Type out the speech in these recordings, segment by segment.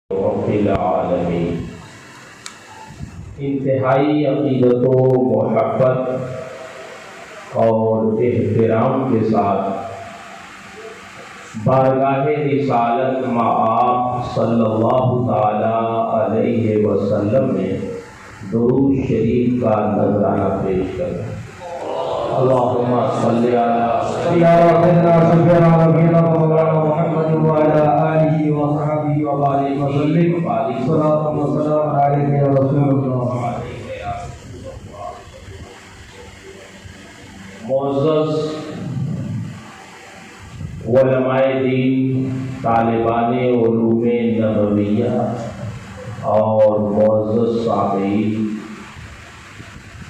رب العالمین۔ انتہائی عقیدت و محبت اور احترام کے ساتھ بارگاہ رسالت مآب صلی اللہ تعالی علیہ وسلم میں درود شریف کا نذرانہ پیش کریں۔ اللہم صلی علی سیدنا نبینا مولانا محمد وعلی آلہ وصحبہ وبارک وسلم۔ صلاۃ و سلام علیک یا رسول اللہ۔ معزز علماء دین، طالبان علوم نبویہ اور معزز سامعین،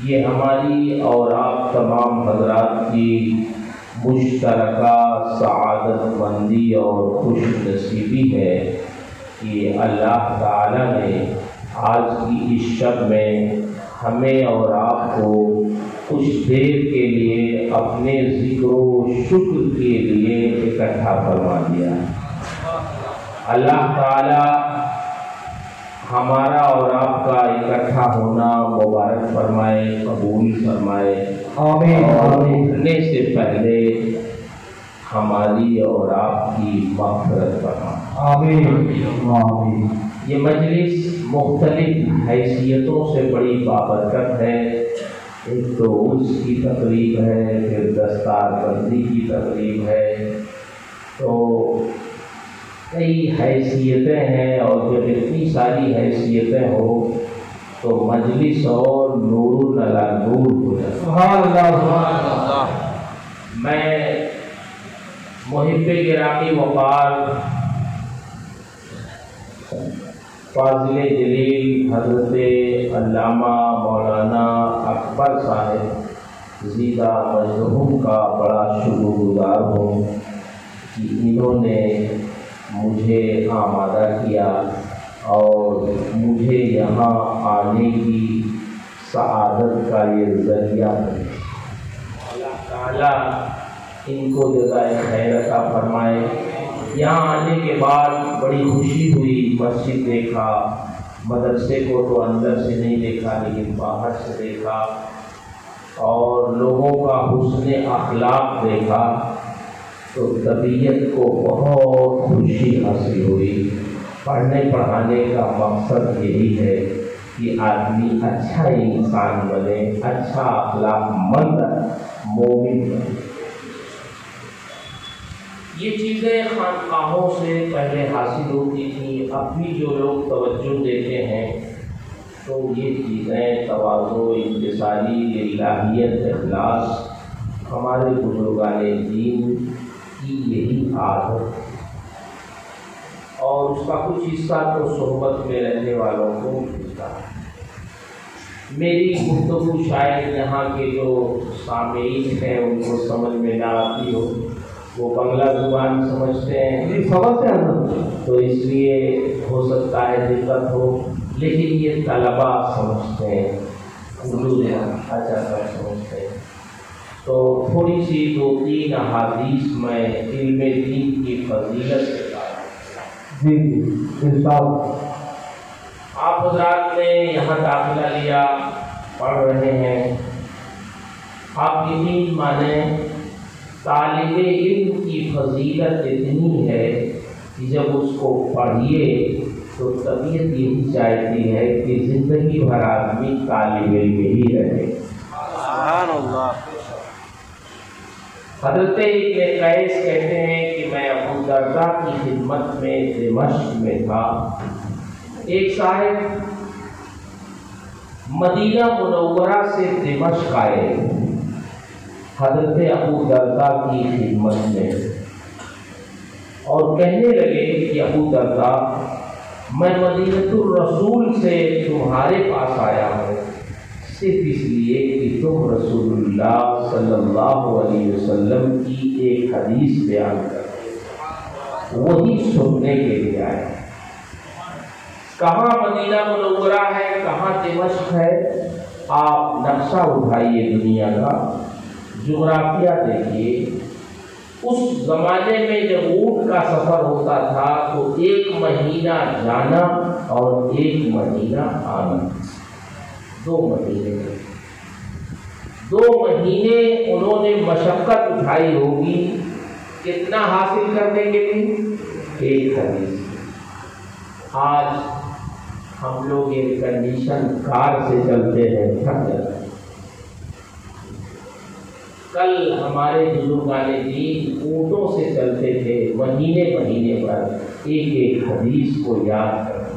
یہ ہماری اور آپ تمام حضرات کی مشترکہ سعادت مندی اور خوش نصیبی ہے کہ اللہ تعالی نے آج کی اس شب میں ہمیں اور آپ کو کچھ دیر کے لیے اپنے ذکر و شکر کے لیے اکٹھا فرما دیا۔ اللہ تعالی ہمارا اور آپ کا اکٹھا ہونا مبارک فرمائے، قبول فرمائے، آمین۔ اور اٹھنے سے پہلے ہماری اور آپ کی مغفرت فرمائے، آمین۔ یہ مجلس مختلف حیثیتوں سے بڑی بابرکت ہے۔ ایک تو عرس کی تقریب ہے، پھر دستار بندی کی تقریب ہے، تو کئی حیثیتیں ہیں، اور جب اتنی ساری حیثیتیں ہو تو مجلس اور نور علی نور ہو جائے۔ سبحان اللہ، سبحان اللہ۔ میں محب گرامی وقار فاضل جلیل حضرت علامہ مولانا اکبر صاحب زیدہ مجدہم کا بڑا شکر گزار ہوں کہ انہوں نے مجھے آمادہ کیا اور مجھے یہاں آنے کی سعادت کا یہ ذریعہ ہے۔ اللہ تعالیٰ ان کو جزائے خیر عطا فرمائے۔ یہاں آنے کے بعد بڑی خوشی ہوئی، مسجد دیکھا، مدرسے کو تو اندر سے نہیں دیکھا لیکن باہر سے دیکھا، اور لوگوں کا حسن اخلاق دیکھا تو طبیعت کو بہت خوشی حاصل ہوئی۔ پڑھنے پڑھانے کا مقصد یہی ہے کہ آدمی اچھا انسان بنے، اچھا اخلاق مند مومن بنے۔ یہ چیزیں خانقاہوں سے پہلے حاصل ہوتی تھیں، اب بھی جو لوگ توجہ دیتے ہیں تو یہ چیزیں تواضع، انکساری، للہیت، اخلاص ہمارے بزرگان دین کی یہی عادت ہے، اور اس کا کچھ حصہ تو صحبت میں رہنے والوں کو ملتا ہے۔ میری گفتگو شاید یہاں کے جو سامعین ہیں ان کو سمجھ میں نہ آتی ہو، وہ بنگلہ زبان سمجھتے ہیں، تو اس لیے ہو سکتا ہے دقت ہو، لیکن یہ طلباء سمجھتے ہیں، اردو اچھا سب سمجھتے ہیں، تو تھوڑی سی دو تین احادیث میں علم دین کی فضیلت کے ساتھ آپ حضرات نے یہاں داخلہ لیا، پڑھ رہے ہیں، آپ یقین مانیں طالب علم کی فضیلت اتنی ہے کہ جب اس کو پڑھیے تو طبیعت یہی چاہتی ہے کہ زندگی بھر آدمی طالب علم ہی رہے۔ سبحان اللہ۔ حضرت ابن قیس کہتے ہیں کہ میں ابو درداء کی خدمت میں دمشق میں تھا، ایک صاحب مدینہ منورہ سے دمشق آئے حضرت ابو درداء کی خدمت میں، اور کہنے لگے کہ ابو درداء میں مدینۃ الرسول سے تمہارے پاس آیا ہوں صرف اس لیے کہ تم رسول اللہ صلی اللہ علیہ وسلم کی ایک حدیث بیان کرتے، وہی سننے کے لیے آئے۔ کہاں مدینہ منورہ ہے، کہاں دمشق ہے، آپ نقشہ اٹھائیے دنیا کا، جغرافیہ دیکھیے، اس زمانے میں جب اونٹ کا سفر ہوتا تھا تو 1 مہینہ جانا اور 1 مہینہ آنا، 2 مہینے 2 مہینے انہوں نے مشقت اٹھائی ہوگی، کتنا حاصل کرنے کے لیے؟ 1 حدیث۔ آج ہم لوگ ایک کنڈیشن کار سے چلتے ہیں، تھک جاتے ہیں۔ کل ہمارے بزرگان دین اونٹوں سے چلتے تھے، مہینے مہینے پر ایک حدیث کو یاد کرتے۔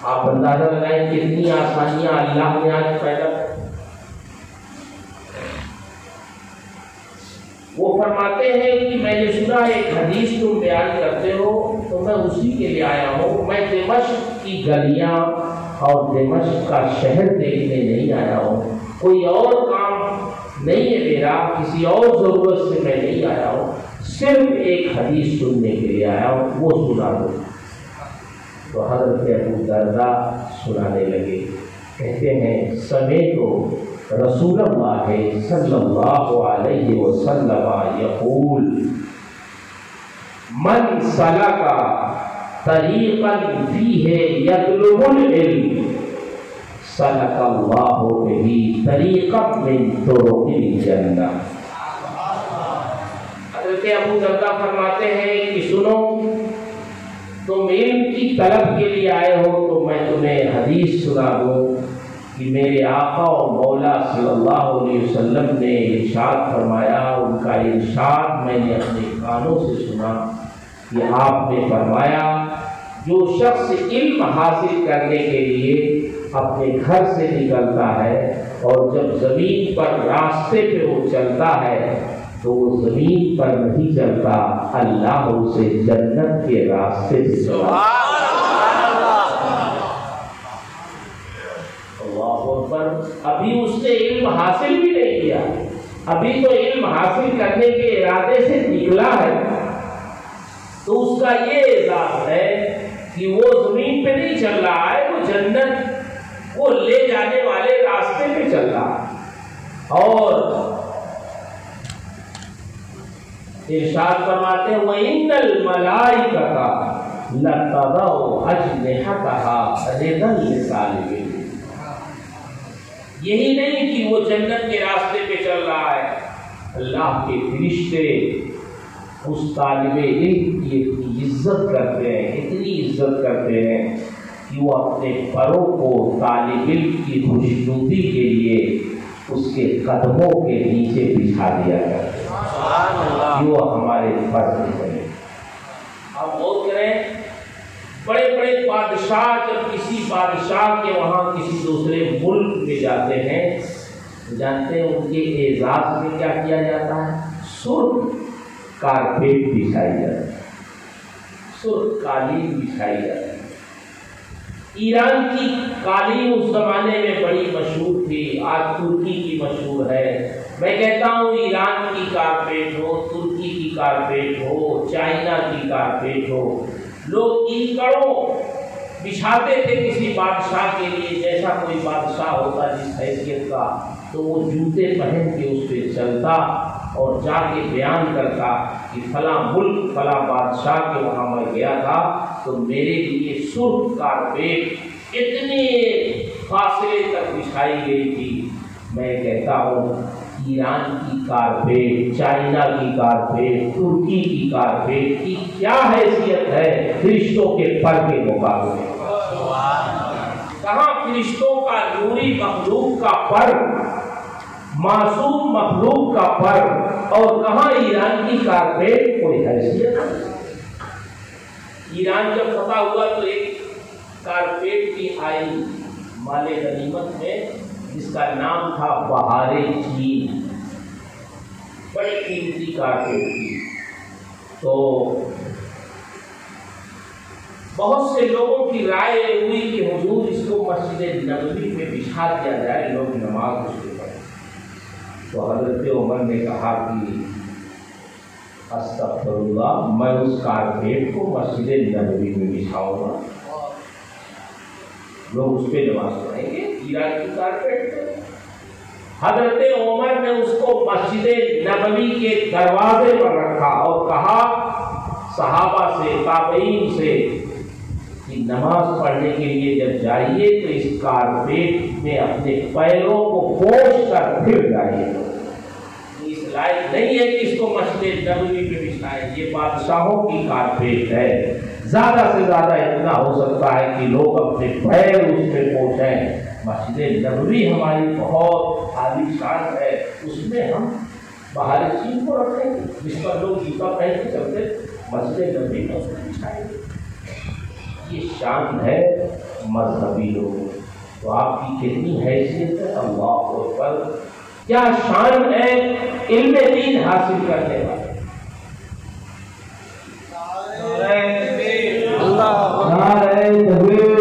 آپ اندازہ لگائیں کتنی آسانیاں اللہ نے آج پیدا کی۔ وہ فرماتے ہیں کہ میں نے سنا ایک حدیث تم بیان کرتے ہو تو میں اسی کے لیے آیا ہوں، میں دمشق کی گلیاں اور دمشق کا شہر دیکھنے نہیں آیا ہوں، کوئی اور کام نہیں ہے میرا، کسی اور ضرورت سے میں نہیں آیا ہوں، صرف ایک حدیث سننے کے لیے آیا ہوں، وہ سنا دو۔ تو حضرت ابو درداء سنانے لگے، کہتے ہیں سمعت رسول اللہ صلی اللہ علیہ وسلم یقول من سلک طریقا فیہ یطلب العلم سلک اللہ بہ طریقا من طرق الجنہ۔ حضرت ابو درداء فرماتے ہیں کہ سنو، تم علم کی طلب کے لیے آئے ہو تو میں تمہیں حدیث سنا دوں کہ میرے آقا و مولا صلی اللہ علیہ وسلم نے ارشاد فرمایا۔ ان کا ارشاد میں نے اپنے کانوں سے سنا کہ آپ نے فرمایا جو شخص علم حاصل کرنے کے لیے اپنے گھر سے نکلتا ہے اور جب زمین پر راستے پہ وہ چلتا ہے تو وہ زمین پر نہیں چلتا، اللہ اسے جنت کے راستے سے چلا۔ اللہ اکبر۔ ابھی اس نے علم حاصل بھی نہیں کیا، ابھی تو علم حاصل کرنے کے ارادے سے نکلا ہے، تو اس کا یہ اعزاز ہے کہ وہ زمین پہ نہیں چل رہا ہے، وہ جنت کو لے جانے والے راستے پہ چل رہا ہے۔ اور ارشاد فرماتے ہیں وَإِنَّ الْمَلَائِكَةَ لَتَضَعُ أَجْنِحَتَهَا رِضًا لِطَالِبِ الْعِلْمِ۔ یہی نہیں کہ وہ جنت کے راستے پہ چل رہا ہے، اللہ کے فرشتے اس طالب علم کی اتنی عزت کرتے ہیں، اتنی عزت کرتے ہیں کہ وہ اپنے پروں کو طالب علم کی خوشنودی کے لیے اس کے قدموں کے نیچے بچھا دیا کرتے ہیں، وہ ہمارے فرض ہیں۔ آپ غور کریں، بڑے بڑے بادشاہ جب کسی بادشاہ کے وہاں کسی دوسرے ملک میں جاتے ہیں، جانتے ہیں ان کے اعزاز میں کیا کیا جاتا ہے؟ سرخ کارپیٹ بچھائی جاتی ہے، سرخ قالین بچھائی جاتی ہے۔ ایران کی قالین اس زمانے میں بڑی مشہور تھی، آج ترکی کی مشہور ہے۔ میں کہتا ہوں ایران کی کارپیٹ ہو، ترکی کی کارپیٹ ہو، چائنا کی کارپیٹ ہو، لوگ ایکڑوں بچھاتے تھے کسی بادشاہ کے لیے، جیسا کوئی بادشاہ ہوتا جس حیثیت کا، تو وہ جوتے پہن کے اس پہ چلتا اور جا کے بیان کرتا کہ فلاں ملک فلاں بادشاہ کے وہاں میں گیا تھا تو میرے لیے سرخ کارپیٹ اتنے فاصلے تک بچھائی گئی تھی۔ میں کہتا ہوں ایران کی کارپیٹ، چائنا کی کارپیٹ، ترکی کی کارپیٹ کی کیا حیثیت ہے فرشتوں کے پر کے مقابلے؟ کہاں فرشتوں کا نوری مخلوق کا پر، معصوم مخلوق کا پر، اور کہاں ایران کی کارپیٹ کوئی حیثیت؟ ایران جب فتح ہوا تو ایک کارپیٹ کی آئی مال غنیمت میں جس کا نام تھا بہار چین، بڑی قیمتی کارپیٹ تھی۔ تو بہت سے لوگوں کی رائے ہوئی کہ حضور اس کو مسجد نبوی میں بچھا دیا جائے، لوگ نماز اس پہ پڑھیں۔ تو حضرت عمر نے کہا کہ استغفر اللہ، میں اس کارپیٹ کو مسجد نبوی میں بچھاؤں گا، لوگ اس پہ نماز پڑھیں گے۔ ایران کی کارپیٹ حضرت عمر نے اس کو مسجد نبوی کے دروازے پر رکھا اور کہا صحابہ سے، تابعین سے کہ نماز پڑھنے کے لیے جب جائیے تو اس کارپیٹ میں اپنے پیروں کو پوچھ کر پھر جائیے، اس لائق نہیں ہے کہ اس کو مسجد نبوی پہ بچھائیں، یہ بادشاہوں کی کارپیٹ ہے، زیادہ سے زیادہ اتنا ہو سکتا ہے کہ لوگ اپنے پیر اس پہ پوچھیں۔ مسجد نبوی ہماری بہت عالی شان ہے، اس میں ہم باہر چیز کو رکھیں گے، جس پر لوگ جوتا پہن کے چلتے مسجد نبوی میں اس کو بچھائیں گے۔ یہ شان ہے مذہبی لوگوں، تو آپ کی کتنی حیثیت ہے، اللہ اکبر، کیا شان ہے علم دین حاصل کرنے والے۔ نعرہ تکبیر،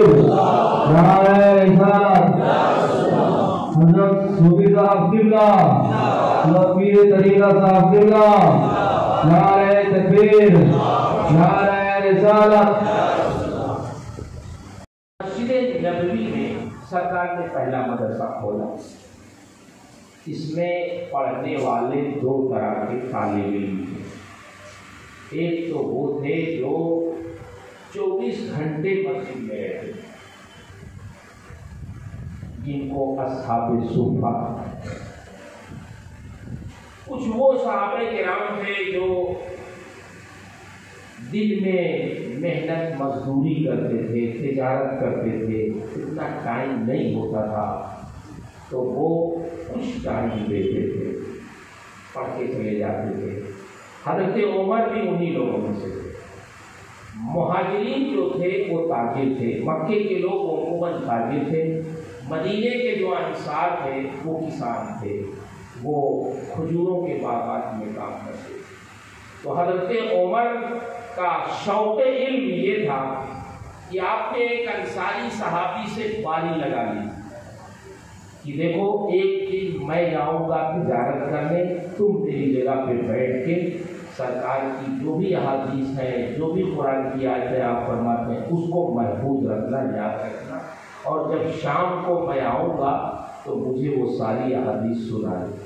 نعرہ رسالت، حضرت صوفی صاحب قبلہ، حضرت پیر طریقہ صاحب قبلہ، نعرہ تکبیر، نعرہ رسالت۔ مسجد نبوی میں سرکار نے پہلا مدرسہ کھولا، اس میں پڑھنے والے دو طرح کے طالب علم تھے، ایک تو وہ تھے جو 24 گھنٹے مسجد میں رہتے جن کو اصحاب صفہ، کچھ وہ صحابہ کرام تھے جو دن میں محنت مزدوری کرتے تھے، تجارت کرتے تھے، اتنا ٹائم نہیں ہوتا تھا تو وہ کچھ ٹائم دیتے تھے، پڑھ کے چلے جاتے تھے۔ حضرت عمر بھی انہی لوگوں میں سے تھے۔ مہاجرین جو تھے وہ تاجر تھے، مکے کے لوگ عموماً تاجر تھے، مدینے کے جو انصار تھے وہ کسان تھے، وہ کھجوروں کے باغات میں کام کرتے تھے۔ تو حضرت عمر کا شوق علم یہ تھا کہ آپ نے ایک انصاری صحابی سے باری لگا لی کہ دیکھو ایک دن میں جاؤں گا تجارت کرنے، تم میری جگہ پہ بیٹھ کے سرکار کی جو بھی احادیث ہیں، جو بھی قرآن کی آیتیں آپ فرماتے ہیں اس کو محفوظ رکھنا، یاد رکھنا، اور جب شام کو میں آؤں گا تو مجھے وہ ساری احادیث سنا دیں۔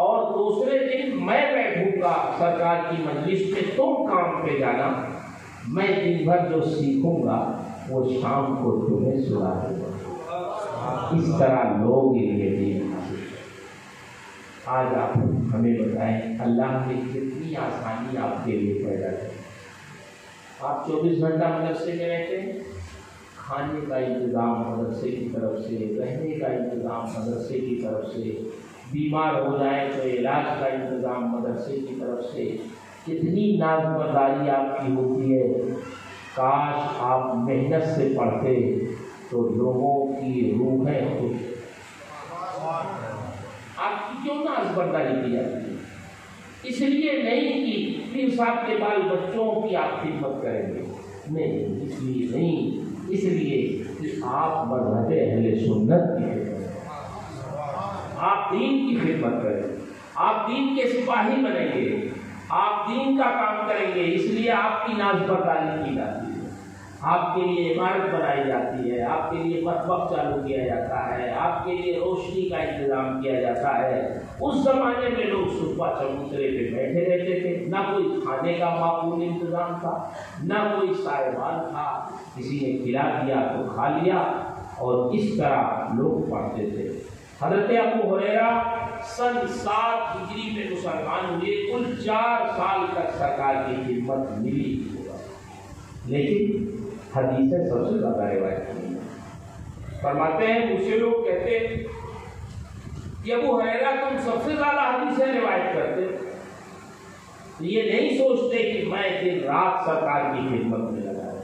اور دوسرے دن میں بیٹھوں گا سرکار کی مجلس میں، تم کام پہ جانا، میں دن بھر جو سیکھوں گا وہ شام کو تمہیں سنا دوں گا۔ اس طرح لوگ یہ دین حاصل۔ آج آپ ہمیں بتائیں اللہ نے کتنی آسانی آپ کے لیے پیدا کی۔ آپ 24 گھنٹہ مدرسے میں رہتے ہیں، کھانے کا انتظام مدرسے کی طرف سے، رہنے کا انتظام مدرسے کی طرف سے، بیمار ہو جائے تو علاج کا انتظام مدرسے کی طرف سے، کتنی نازمداری آپ کی ہوتی ہے۔ کاش آپ محنت سے پڑھتے تو لوگوں کی روحیں خوش۔ آپ کی کیوں نازمداری کی جاتی ہے؟ اس لیے نہیں کہ پیر صاحب کے بال بچوں کی آپ خدمت کریں گے، نہیں، اس لیے نہیں، اس لیے کہ آپ مذہب اہل سنت کی خدمت کریں، آپ دین کی خدمت کریں، آپ دین کے سپاہی بنیں گے، آپ دین کا کام کریں گے، اس لیے آپ کی نازمداری کی جاتی ہے، آپ کے لیے عمارت بنائی جاتی ہے، آپ کے لیے مطبخ چالو کیا جاتا ہے، آپ کے لیے روشنی کا انتظام کیا جاتا ہے۔ اس زمانے میں لوگ صبح چبوترے پہ بیٹھے رہتے تھے، نہ کوئی کھانے کا معقول انتظام تھا، نہ کوئی سائبان تھا، کسی نے کھلا دیا تو کھا لیا، اور اس طرح لوگ پڑھتے تھے۔ حضرت ابو ہریرہ سن 7 ہجری میں مسلمان ہوئے، کل 4 سال تک سرکار کی خدمت ملی ہوگا، لیکن حدیثیں سب سے زیادہ روایت کی ہیں۔ فرماتے ہیں دوسرے لوگ کہتے ہیں کہ ابو ہریرہ تم سب سے زیادہ حدیثیں روایت کرتے، تو یہ نہیں سوچتے کہ میں دن رات سرکار کی خدمت میں لگا رہتا،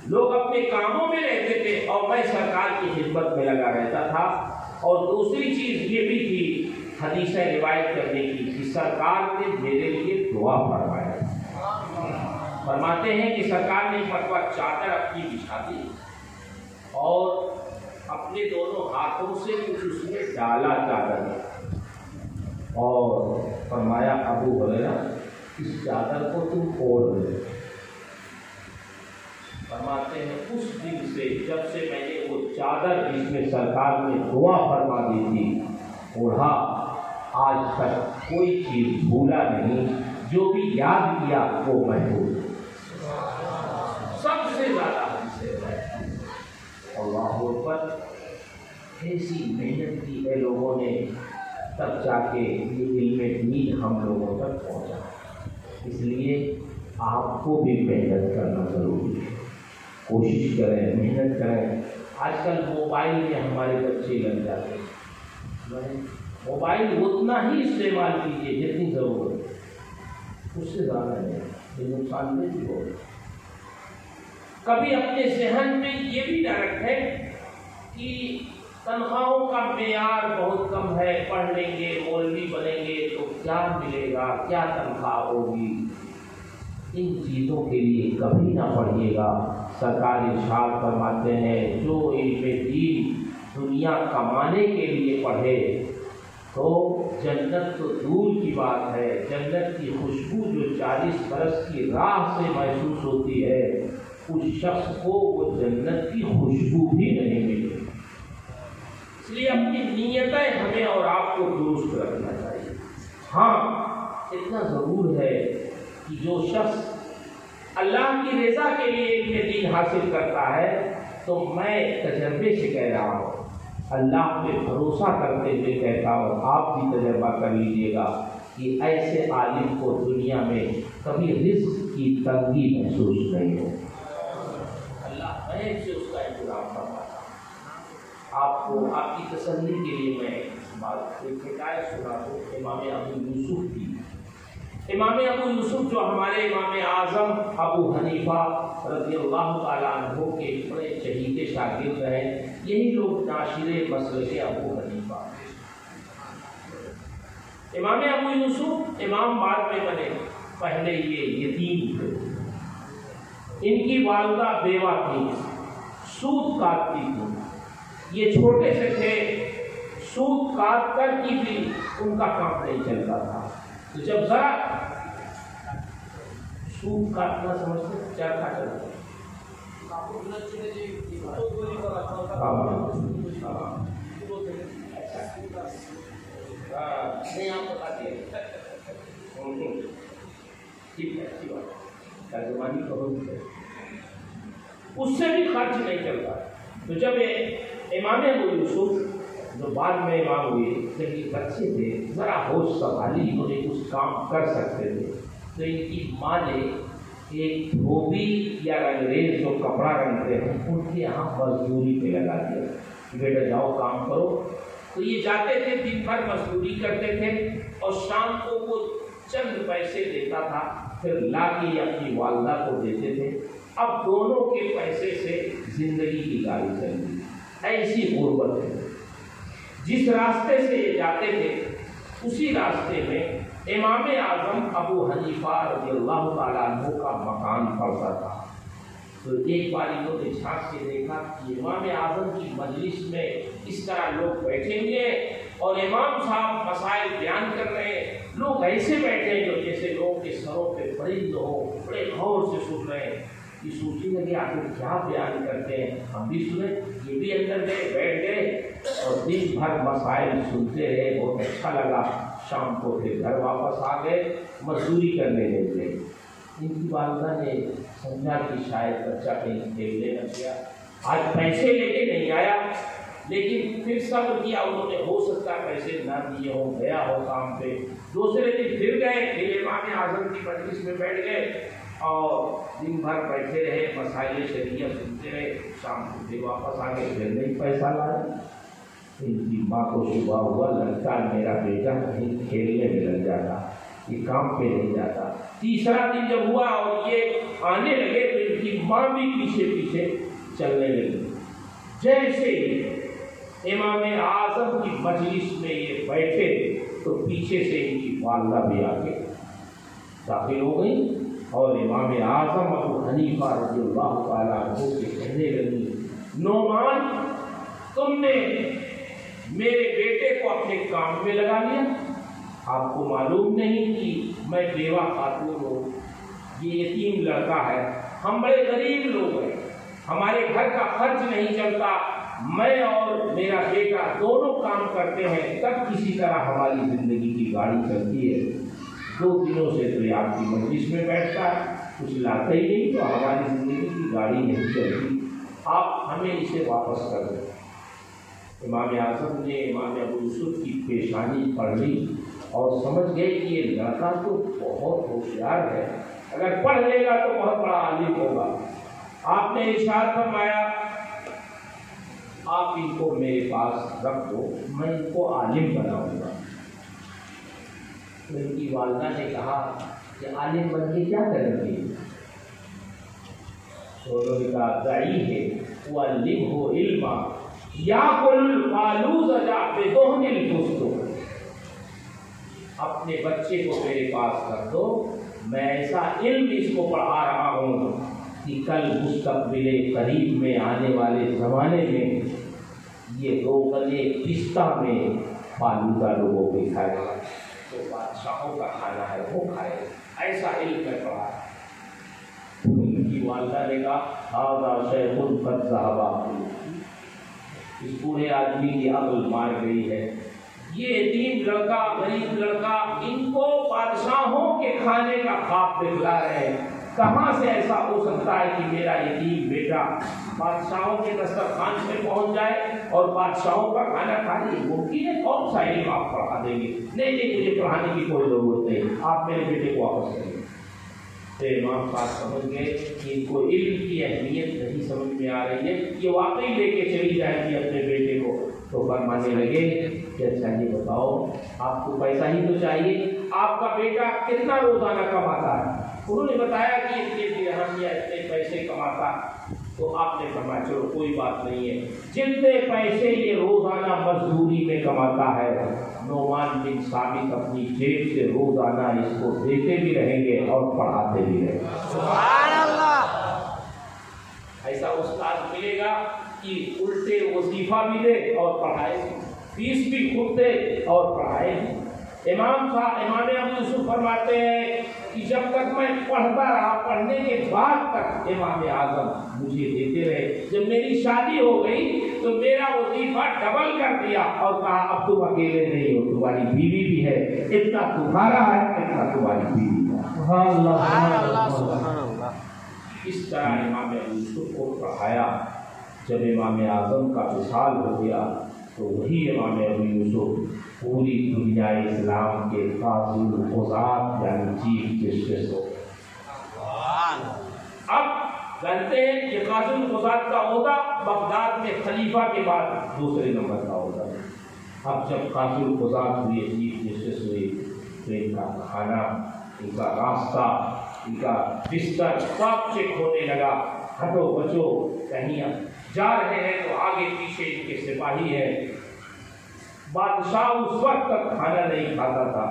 لوگ اپنے کاموں میں رہتے تھے اور میں سرکار کی خدمت میں لگا رہتا تھا۔ اور دوسری چیز یہ بھی تھی حدیثیں روایت کرنے کی کہ سرکار نے میرے لیے دعا فرمایا۔ فرماتے ہیں کہ سرکار نے مرتبہ چادر اپنی بچھا دی اور اپنے دونوں ہاتھوں سے کچھ اس میں ڈالا چادر میں، اور فرمایا ابو ہریرہ اس چادر کو تم اوڑھ لو۔ فرماتے ہیں اس دن سے جب سے میں نے وہ چادر جس میں سرکار نے دعا فرما دی تھی اوڑھا، آج تک کوئی چیز بھولا نہیں، جو بھی یاد کیا وہ محفوظ سب سے زیادہ اللہ اکبر۔ ایسی محنت کی ہے لوگوں نے، تب جا کے یہ علم دین ہم لوگوں تک پہنچا۔ اس لیے آپ کو بھی محنت کرنا ضروری ہے، کوشش کریں، محنت کریں۔ آج کل موبائل میں ہمارے بچے لگ جاتے ہیں، موبائل اتنا ہی استعمال کیجیے جتنی ضرورت ہے، اس سے زیادہ نہیں، یہ نقصان دہ بھی ہوگا۔ کبھی اپنے ذہن میں یہ بھی نہ رکھیں کہ تنخواہوں کا معیار بہت کم ہے، پڑھ لیں گے، مولوی بنیں گے تو کیا ملے گا، کیا تنخواہ ہوگی۔ ان چیزوں کے لیے کبھی نہ پڑھیے گا۔ سرکار ارشاد فرماتے ہیں جو علم دین دنیا کمانے کے لیے پڑھے تو جنت تو دور کی بات ہے، جنت کی خوشبو جو 40 برس کی راہ سے محسوس ہوتی ہے، اس شخص کو وہ جنت کی خوشبو بھی نہیں ملے۔ اس لیے اپنی نیتیں ہمیں اور آپ کو درست رکھنا چاہیے۔ ہاں اتنا ضرور ہے کہ جو شخص اللہ کی رضا کے لیے علم دین حاصل کرتا ہے، تو میں تجربے سے کہہ رہا ہوں، اللہ پہ بھروسہ کرتے ہوئے کہتا ہوں، آپ بھی تجربہ کر لیجیے گا کہ ایسے عالم کو دنیا میں کبھی رزق کی تنگی محسوس نہیں ہو۔ اللہ میں سے اس کا انتظام فرماتا۔ آپ کو آپ کی تسلی کے لیے میں ایک حکایت سنا دوں امام ابو یوسف کی۔ امام ابو یوسف جو ہمارے امام اعظم ابو حنیفہ رضی اللہ تعالیٰ عنہ کے بڑے چہیتے شاگرد ہیں، یہی لوگ ناشر مسلک ابو حنیفہ۔ امام ابو یوسف امام بعد میں بنے، پہلے یہ یتیم تھے، ان کی والدہ بیوہ تھی، سود کاٹتی تھی، یہ چھوٹے سے تھے، سود کاٹ کر کی بھی ان کا کام نہیں چلتا تھا۔ تو جب ذرا سود کاٹنا سمجھتے چرخا چلتا نہیں آپ بتاتے ٹھیک ہے، اچھی بات، ترجمانی کرو، اس سے بھی خرچ نہیں چلتا۔ تو جب امام ابو یوسف جو بعد میں امام ہوئے، جب یہ بچے تھے، ذرا ہوش سنبھالی، انہوں نے کچھ کام کر سکتے تھے، تو ان کی ماں نے ایک دھوبی یا انگریز جو کپڑا رنگتے ہیں ان کے یہاں مزدوری پہ لگا دیا کہ بیٹا جاؤ کام کرو۔ تو یہ جاتے تھے، دن بھر مزدوری کرتے تھے اور شام کو وہ چند پیسے دیتا تھا، پھر لا کے اپنی والدہ کو دیتے تھے۔ اب دونوں کے پیسے سے زندگی کی گاڑی چل رہی، ایسی غربت ہے۔ جس راستے سے یہ جاتے تھے اسی راستے میں امام اعظم ابو حنیفہ رضی اللہ تعالیٰ عنہ کا مکان پڑتا تھا۔ تو ایک بار انہوں نے جھانک کے دیکھا کہ امام اعظم کی مجلس میں اس طرح لوگ بیٹھے ہوئے اور امام صاحب مسائل بیان کر رہے ہیں، لوگ ایسے بیٹھے ہیں جو جیسے لوگوں کے سروں پہ پرند ہو، بڑے غور سے سن رہے ہیں۔ یہ سوچنے لگے آخر کیا بیان کرتے ہیں، ہم بھی سنیں۔ یہ بھی اندر گئے، بیٹھ گئے اور دن بھر مسائل سنتے رہے، بہت اچھا لگا۔ شام کو پھر گھر واپس آ گئے، مزدوری کرنے لگ گئے۔ ان کی والدہ نے سمجھا کہ شاید بچہ کہیں کھیلنے نہ گیا، آج پیسے لے کے نہیں آیا، لیکن پھر صبر کیا، انہوں نے ہو سکتا پیسے نہ دیے ہو، گیا ہو کام پہ۔ دوسرے دن پھر گئے، پھر امام اعظم کی مجلس میں بیٹھ گئے اور دن بھر بیٹھے رہے، مسائل شریعت سنتے رہے، شام کو پھر واپس آ گئے، پھر نہیں پیسہ لائے۔ ان کی ماں کو صبح ہوا، لگتا میرا بیٹا کہیں کھیلنے میں لگ جاتا، یہ کام پہ نہیں جاتا۔ تیسرا دن جب ہوا اور یہ آنے لگے تو ان کی ماں بھی پیچھے پیچھے چلنے لگی۔ جیسے ہی امام اعظم کی مجلس میں یہ بیٹھے تو پیچھے سے ان کی والدہ بھی آگے داخل ہو گئی اور امام اعظم ابو حنیفہ رضی اللہ تعالیٰ عنہ سے کہنے لگی، نعمان تم نے میرے بیٹے کو اپنے کام میں لگا لیا، آپ کو معلوم نہیں کہ میں بیوہ خاتون ہوں، یہ یتیم لڑکا ہے، ہم بڑے غریب لوگ ہیں، ہمارے گھر کا خرچ نہیں چلتا، میں اور میرا بیٹا دونوں کام کرتے ہیں، تب کسی طرح ہماری زندگی کی گاڑی چلتی ہے۔ 2 دنوں سے تو یہ آپ کی مجلس میں بیٹھتا ہے، کچھ لاتا ہی نہیں، تو ہماری زندگی کی گاڑی نہیں چلتی، آپ ہمیں اسے واپس کر دیں۔ امام اعظم نے امام ابو یوسف کی پیشانی پڑھ لی اور سمجھ گئے کہ یہ لڑکا تو بہت ہوشیار ہے، اگر پڑھ لے گا تو بہت بڑا عالم ہوگا۔ آپ نے ارشاد فرمایا آپ ان کو میرے پاس رکھ دو، میں ان کو عالم بناؤں گا۔ تو ان کی والدہ نے کہا کہ عالم بن کے کیا کریں گے؟ تو انہوں نے کہا داعی ہے وعلمہ علما یاکل الفالوز بدہن الفستق، اپنے بچے کو میرے پاس رکھ دو، میں ایسا علم اس کو پڑھا رہا ہوں کہ کل مستقبل قریب میں آنے والے زمانے میں یہ روغن پستہ میں فالودہ لوگوں کو کھائے گا، تو بادشاہوں کا کھانا ہے وہ کھائے گا، ایسا علم میں پڑھا ہے۔ ان کی والدہ نے کہا ھذا شیخ قد ذہب عقلہ، اس بوڑھے آدمی کی عقل مار گئی ہے، یہ یتیم لڑکا غریب لڑکا ان کو بادشاہوں کے کھانے کا خواب دکھلا رہے ہیں، کہاں سے ایسا ہو سکتا ہے کہ میرا یتیم بیٹا بادشاہوں کے دسترخوان سے پہنچ جائے اور بادشاہوں کا کھانا کھا لے؟ ممکن ہے؟ کون سا علم آپ پڑھا دیں گے؟ نہیں مجھے پڑھانے کی کوئی ضرورت نہیں، آپ میرے بیٹے کو واپس کریں۔ تو امام صاحب سمجھ گئے کہ ان کو علم کی اہمیت نہیں سمجھ میں آ رہی ہے، یہ واقعی لے کے چلی جائے گی اپنے بیٹے کو۔ تو فرمانے لگے کہ اچھا یہ بتاؤ آپ کو پیسہ ہی تو چاہیے، آپ کا بیٹا کتنا روزانہ کماتا ہے؟ انہوں نے بتایا کہ اتنے درہم یا اتنے پیسے کماتا، تو آپ نے فرمایا چلو کوئی بات نہیں ہے، جتنے پیسے یہ روزانہ مزدوری میں کماتا ہے نعمان بن ثابت اپنی جیب سے روزانہ اس کو دیتے بھی رہیں گے اور پڑھاتے بھی رہیں گے۔ سبحان اللہ! ایسا استاد ملے گا کہ الٹے وظیفہ بھی دے اور پڑھائے، فیس بھی خود دے اور پڑھائے۔ امام ابو یوسف فرماتے ہیں کہ جب تک میں پڑھتا رہا، پڑھنے کے بعد تک امام اعظم مجھے دیتے رہے، جب میری شادی ہو گئی تو میرا وظیفہ ڈبل کر دیا اور کہا اب تم اکیلے نہیں ہو، تمہاری بیوی بھی ہے، اتنا تمہارا ہے اتنا تمہاری بیوی ہے۔ سبحان اللہ سبحان اللہ۔ اس طرح امام ابو یوسف کو پڑھایا۔ جب امام اعظم کا وصال ہو گیا تو وہی امام ابو یوسف پوری دنیا اسلام کے قاضی القضات یعنی چیف جسٹس ہو۔ اب جانتے ہیں کہ قاضی القضات کا عہدہ بغداد میں خلیفہ کے بعد دوسرے نمبر کا عہدہ ہے۔ اب جب قاضی القضات ہوئے، چیف جسٹس ہوئے، تو ان کا کھانا، ان کا راستہ، ان کا بستر سب چیک ہونے لگا، ہٹو بچو، کہیں جا رہے ہیں تو آگے پیچھے ان کے سپاہی ہیں۔ بادشاہ اس وقت تک کھانا نہیں کھاتا تھا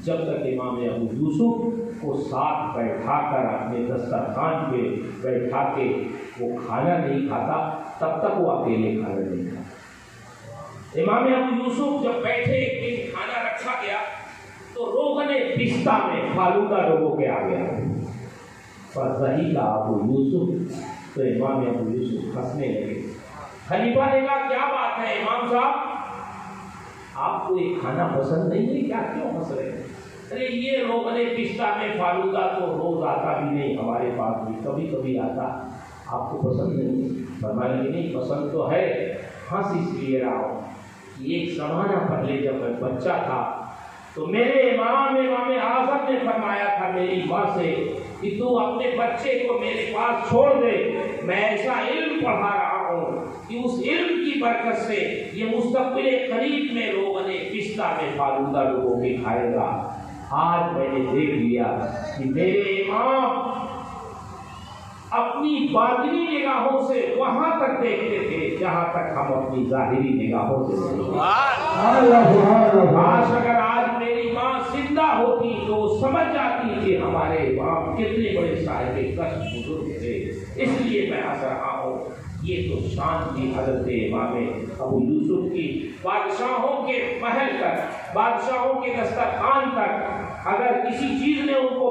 جب تک امام ابو یوسف کو ساتھ بیٹھا کر اپنے دسترخوان پہ بیٹھا کے وہ کھانا نہیں کھاتا، تب تک وہ اکیلے کھانا نہیں کھاتا۔ امام ابو یوسف جب بیٹھے، ایک دن کھانا رکھا گیا تو روغن پستہ میں فالودہ لوگوں کے آ گیا، فضحک ابو یوسف، تو امام ابو یوسف ہنسنے لگے۔ خلیفہ نے کہا کیا بات ہے امام صاحب، آپ کو یہ کھانا پسند نہیں ہے کیا، کیوں ہنس رہے ہیں؟ ارے یہ روغن پستہ میں فالودہ تو روز آتا بھی نہیں، ہمارے پاس بھی کبھی کبھی آتا، آپ کو پسند نہیں؟ فرمانے لگے نہیں پسند تو ہے، ہنس اس لیے رہا ہوں کہ ایک زمانہ پہلے جب میں بچہ تھا تو میرے امام اعظم نے فرمایا تھا میری ماں سے کہ تو اپنے بچے کو میرے پاس چھوڑ دے، میں ایسا علم پڑھا رہا ہوں کہ اس علم کی برکت سے یہ مستقبل قریب میں روغن پستہ میں فالودہ لوگوں کے کھائے گا۔ آج میں نے دیکھ لیا کہ میرے امام اپنی باطنی نگاہوں سے وہاں تک دیکھتے تھے جہاں تک ہم اپنی ظاہری نگاہوں سے دیکھتے ہیں۔ کاش اگر آج میری ماں زندہ ہوتی تو وہ سمجھ جاتی کہ ہمارے باپ کتنے بڑے صاحب کشف بزرگ تھے، اس لیے میں ہنس رہا ہوں۔ یہ تو شان کی حضرت امام ابو یوسف کی، بادشاہوں کے محل تک، بادشاہوں کے دسترخوان تک اگر کسی چیز نے ان کو